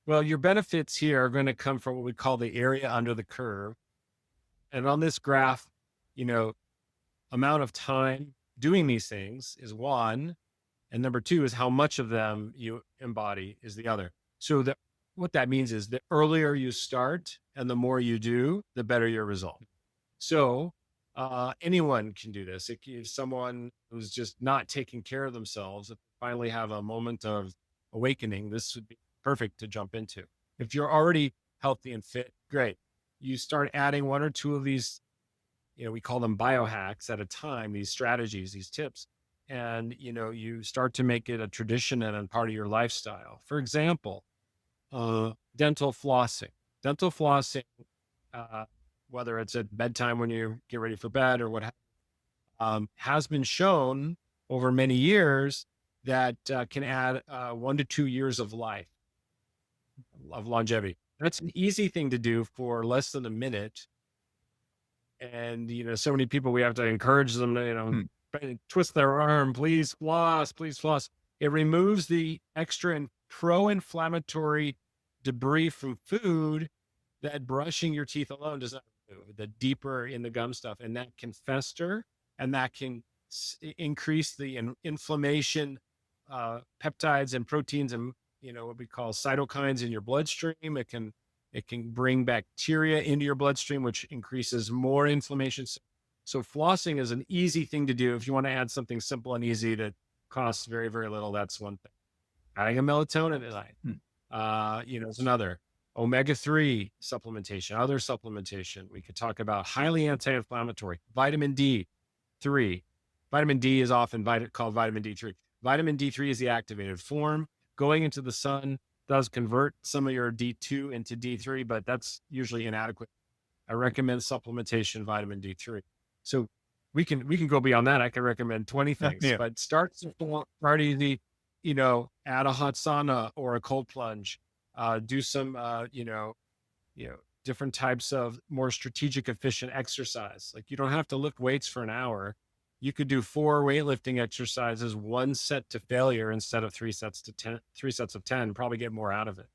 Well, your benefits here are going to come from what we call the area under the curve. And on this graph, you know, amount of time doing these things is one. And number two is how much of them you embody is the other. So that what that means is the earlier you start and the more you do, the better your result. So anyone can do this. If someone who's just not taking care of themselves, if they finally have a moment of awakening, this would be perfect to jump into. If you're already healthy and fit, great. You start adding one or two of these, we call them biohacks at a time, these strategies, these tips. And, you start to make it a tradition and a part of your lifestyle. For example, dental flossing. Dental flossing, uh, whether it's at bedtime when you get ready for bed or has been shown over many years that can add 1 to 2 years of life, of longevity. That's an easy thing to do for less than a minute. And, so many people, we have to encourage them to, Hmm. twist their arm, please floss, please floss. It removes the extra and pro-inflammatory debris from food that brushing your teeth alone does not remove, the deeper in the gum stuff. And that can fester and that can increase the inflammation, peptides and proteins and, what we call cytokines in your bloodstream. It can bring bacteria into your bloodstream, which increases more inflammation. So flossing is an easy thing to do. If you want to add something simple and easy that costs very, very little, that's one thing. Adding a melatonin at night, Hmm. is another. Omega-3 supplementation, other supplementation. We could talk about highly anti-inflammatory. Vitamin D3. Vitamin D is often called vitamin D3. Vitamin D3 is the activated form. Going into the sun does convert some of your D2 into D3, but that's usually inadequate. I recommend supplementation vitamin D3. So we can go beyond that. I can recommend 20 things, Yeah. but start simple, start easy, add a hot sauna or a cold plunge, do some different types of more strategic, efficient exercise. Like you don't have to lift weights for an hour. You could do 4 weightlifting exercises, 1 set to failure instead of 3 sets of 10, probably get more out of it.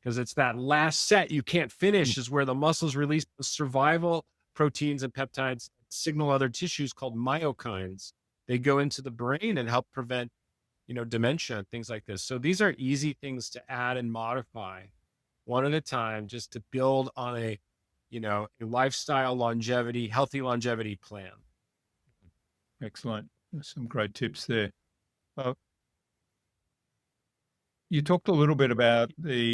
Because it's that last set you can't Hmm. finish is where the muscles release the survival proteins and peptides signal other tissues called myokines. They go into the brain and help prevent, dementia, things like this. So these are easy things to add and modify one at a time, just to build on a lifestyle longevity, healthy longevity plan. Excellent. There's some great tips there. Uh, you talked a little bit about the